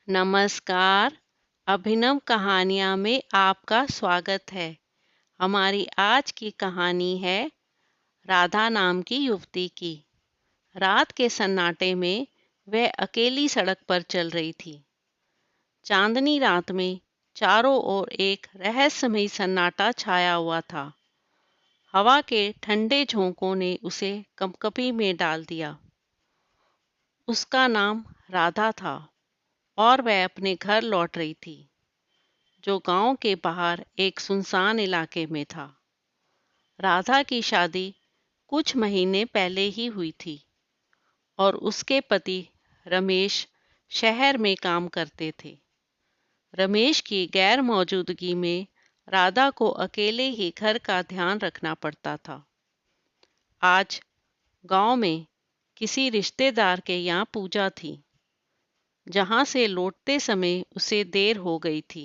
नमस्कार। अभिनव कहानियाँ में आपका स्वागत है। हमारी आज की कहानी है राधा नाम की युवती की। रात के सन्नाटे में वह अकेली सड़क पर चल रही थी। चांदनी रात में चारों ओर एक रहस्यमयी सन्नाटा छाया हुआ था। हवा के ठंडे झोंकों ने उसे कंपकपी में डाल दिया। उसका नाम राधा था और वह अपने घर लौट रही थी, जो गांव के बाहर एक सुनसान इलाके में था। राधा की शादी कुछ महीने पहले ही हुई थी और उसके पति रमेश शहर में काम करते थे। रमेश की गैर मौजूदगी में राधा को अकेले ही घर का ध्यान रखना पड़ता था। आज गांव में किसी रिश्तेदार के यहाँ पूजा थी, जहां से लौटते समय उसे देर हो गई थी।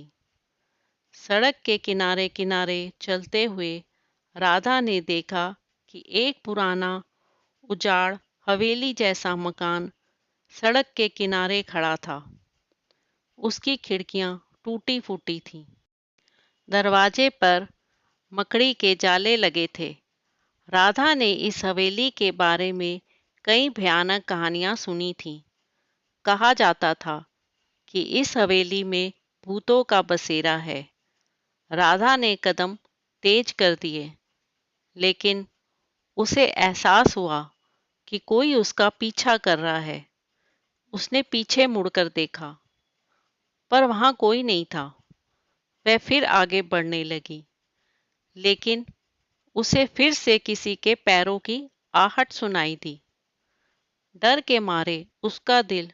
सड़क के किनारे किनारे चलते हुए राधा ने देखा कि एक पुराना उजाड़ हवेली जैसा मकान सड़क के किनारे खड़ा था। उसकी खिड़कियां टूटी फूटी थीं। दरवाजे पर मकड़ी के जाले लगे थे। राधा ने इस हवेली के बारे में कई भयानक कहानियां सुनी थीं। कहा जाता था कि इस हवेली में भूतों का बसेरा है। राधा ने कदम तेज कर दिए, लेकिन उसे एहसास हुआ कि कोई उसका पीछा कर रहा है। उसने पीछे मुड़कर देखा, पर वहां कोई नहीं था। वह फिर आगे बढ़ने लगी, लेकिन उसे फिर से किसी के पैरों की आहट सुनाई दी। डर के मारे उसका दिल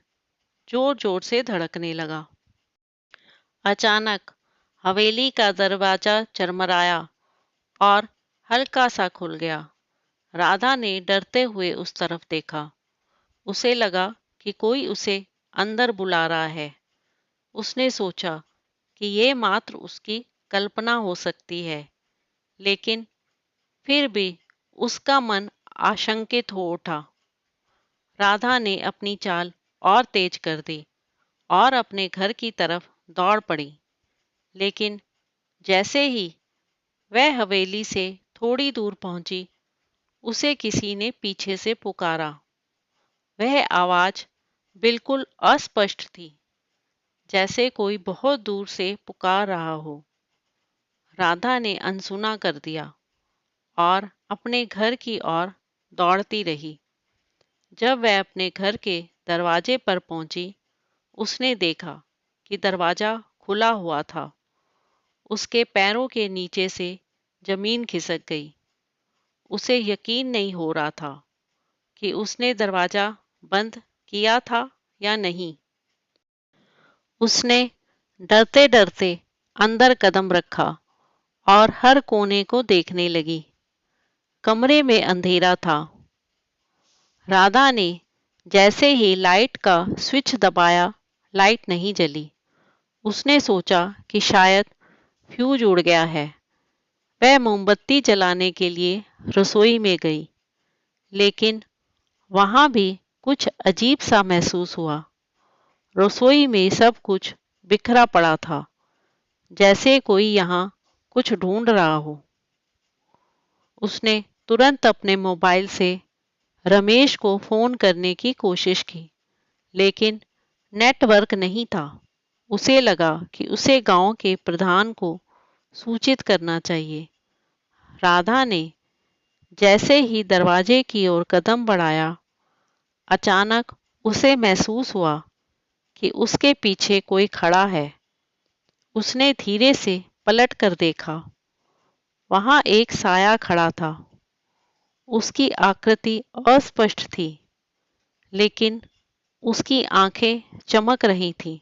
जोर जोर से धड़कने लगा। अचानक हवेली का दरवाजा चरमराया और हल्का सा खुल गया। राधा ने डरते हुए उस तरफ देखा। उसे लगा कि कोई उसे अंदर बुला रहा है। उसने सोचा कि ये मात्र उसकी कल्पना हो सकती है, लेकिन फिर भी उसका मन आशंकित हो उठा। राधा ने अपनी चाल और तेज कर दी और अपने घर की तरफ दौड़ पड़ी। लेकिन जैसे ही वह हवेली से थोड़ी दूर पहुंची, उसे किसी ने पीछे से पुकारा। वह आवाज बिल्कुल अस्पष्ट थी, जैसे कोई बहुत दूर से पुकार रहा हो। राधा ने अनसुना कर दिया और अपने घर की ओर दौड़ती रही। जब वह अपने घर के दरवाजे पर पहुंची, उसने देखा कि दरवाजा खुला हुआ था। उसके पैरों के नीचे से जमीन खिसक गई। उसे यकीन नहीं हो रहा था कि उसने दरवाजा बंद किया था या नहीं। उसने डरते डरते अंदर कदम रखा और हर कोने को देखने लगी। कमरे में अंधेरा था। राधा ने जैसे ही लाइट का स्विच दबाया, लाइट नहीं जली। उसने सोचा कि शायद फ्यूज उड़ गया है। वह मोमबत्ती जलाने के लिए रसोई में गई, लेकिन वहां भी कुछ अजीब सा महसूस हुआ। रसोई में सब कुछ बिखरा पड़ा था, जैसे कोई यहाँ कुछ ढूंढ रहा हो। उसने तुरंत अपने मोबाइल से रमेश को फोन करने की कोशिश की, लेकिन नेटवर्क नहीं था। उसे लगा कि उसे गांव के प्रधान को सूचित करना चाहिए। राधा ने जैसे ही दरवाजे की ओर कदम बढ़ाया, अचानक उसे महसूस हुआ कि उसके पीछे कोई खड़ा है। उसने धीरे से पलट कर देखा। वहां एक साया खड़ा था। उसकी आकृति अस्पष्ट थी, लेकिन उसकी आंखें चमक रही थीं।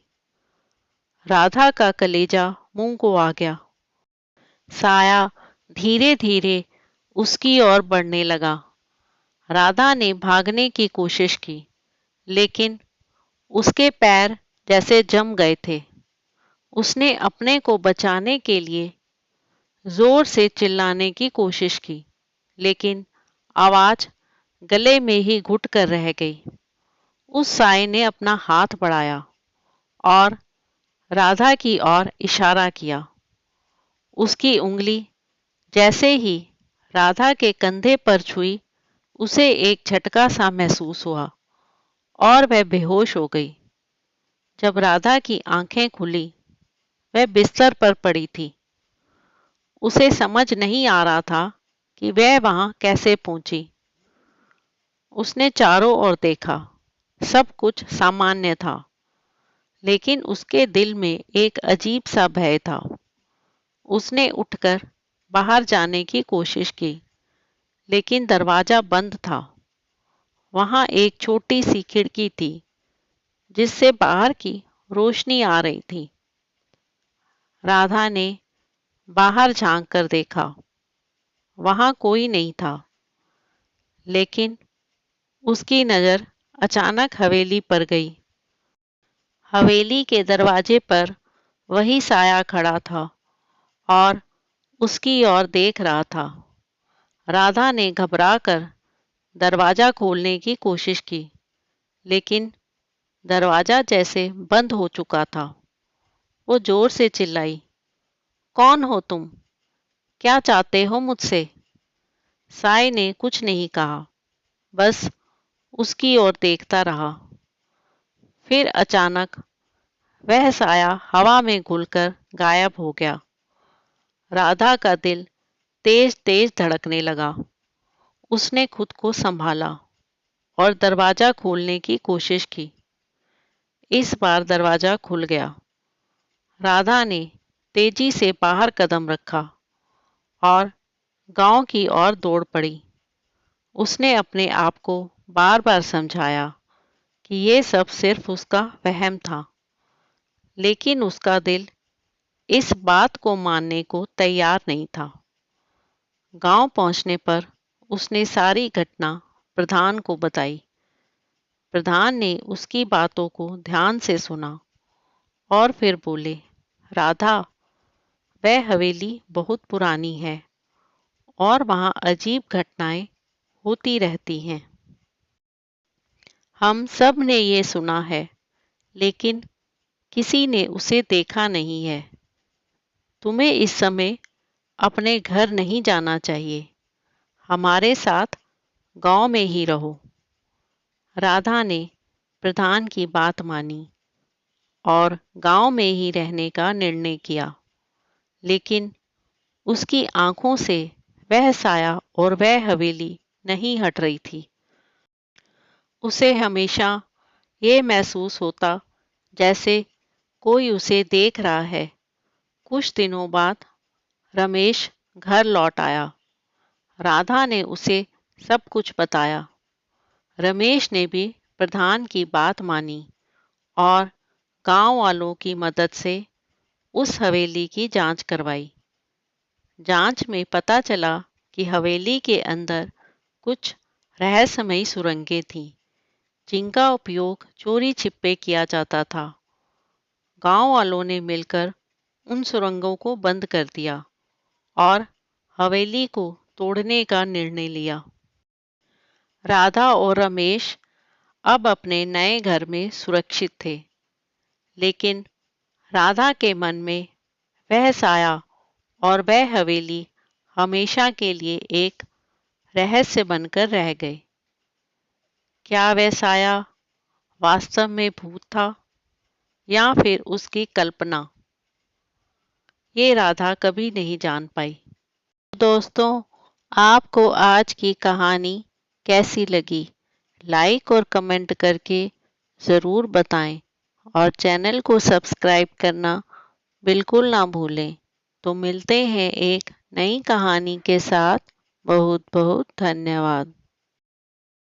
राधा का कलेजा मुंह को आ गया। साया धीरे धीरे उसकी ओर बढ़ने लगा। राधा ने भागने की कोशिश की, लेकिन उसके पैर जैसे जम गए थे। उसने अपने को बचाने के लिए जोर से चिल्लाने की कोशिश की, लेकिन आवाज गले में ही घुट कर रह गई। उस साये ने अपना हाथ बढ़ाया और राधा की ओर इशारा किया। उसकी उंगली जैसे ही राधा के कंधे पर छुई, उसे एक झटका सा महसूस हुआ और वह बेहोश हो गई। जब राधा की आंखें खुली, वह बिस्तर पर पड़ी थी। उसे समझ नहीं आ रहा था कि वह वहां कैसे पहुंची। उसने चारों ओर देखा, सब कुछ सामान्य था, लेकिन उसके दिल में एक अजीब सा भय था। उसने उठकर बाहर जाने की कोशिश की, लेकिन दरवाजा बंद था। वहां एक छोटी सी खिड़की थी, जिससे बाहर की रोशनी आ रही थी। राधा ने बाहर झांक कर देखा। वहां कोई नहीं था, लेकिन उसकी नजर अचानक हवेली पर गई। हवेली के दरवाजे पर वही साया खड़ा था और उसकी ओर देख रहा था। राधा ने घबराकर दरवाजा खोलने की कोशिश की, लेकिन दरवाजा जैसे बंद हो चुका था। वो जोर से चिल्लाई, कौन हो तुम? क्या चाहते हो मुझसे? साय ने कुछ नहीं कहा, बस उसकी ओर देखता रहा। फिर अचानक वह साया हवा में घुलकर गायब हो गया। राधा का दिल तेज तेज धड़कने लगा। उसने खुद को संभाला और दरवाजा खोलने की कोशिश की। इस बार दरवाजा खुल गया। राधा ने तेजी से बाहर कदम रखा और गांव की ओर दौड़ पड़ी। उसने अपने आप को बार बार समझाया कि ये सब सिर्फ उसका वहम था, लेकिन उसका दिल इस बात को मानने को तैयार नहीं था। गांव पहुंचने पर उसने सारी घटना प्रधान को बताई। प्रधान ने उसकी बातों को ध्यान से सुना और फिर बोले, राधा, वह हवेली बहुत पुरानी है और वहां अजीब घटनाएं होती रहती हैं। हम सब ने ये सुना है, लेकिन किसी ने उसे देखा नहीं है। तुम्हें इस समय अपने घर नहीं जाना चाहिए। हमारे साथ गांव में ही रहो। राधा ने प्रधान की बात मानी और गांव में ही रहने का निर्णय किया, लेकिन उसकी आंखों से वह साया और वह हवेली नहीं हट रही थी। उसे हमेशा ये महसूस होता जैसे कोई उसे देख रहा है। कुछ दिनों बाद रमेश घर लौट आया। राधा ने उसे सब कुछ बताया। रमेश ने भी प्रधान की बात मानी और गांव वालों की मदद से उस हवेली की जांच करवाई। जांच में पता चला कि हवेली के अंदर कुछ रहस्यमयी सुरंगें थीं, जिनका उपयोग चोरी छिपे किया जाता था। गांव वालों ने मिलकर उन सुरंगों को बंद कर दिया और हवेली को तोड़ने का निर्णय लिया। राधा और रमेश अब अपने नए घर में सुरक्षित थे, लेकिन राधा के मन में वह साया और वह हवेली हमेशा के लिए एक रहस्य बनकर रह गए। क्या वह साया वास्तव में भूत था या फिर उसकी कल्पना? ये राधा कभी नहीं जान पाई। दोस्तों, आपको आज की कहानी कैसी लगी? लाइक और कमेंट करके ज़रूर बताएं और चैनल को सब्सक्राइब करना बिल्कुल ना भूलें। तो मिलते हैं एक नई कहानी के साथ। बहुत बहुत धन्यवाद।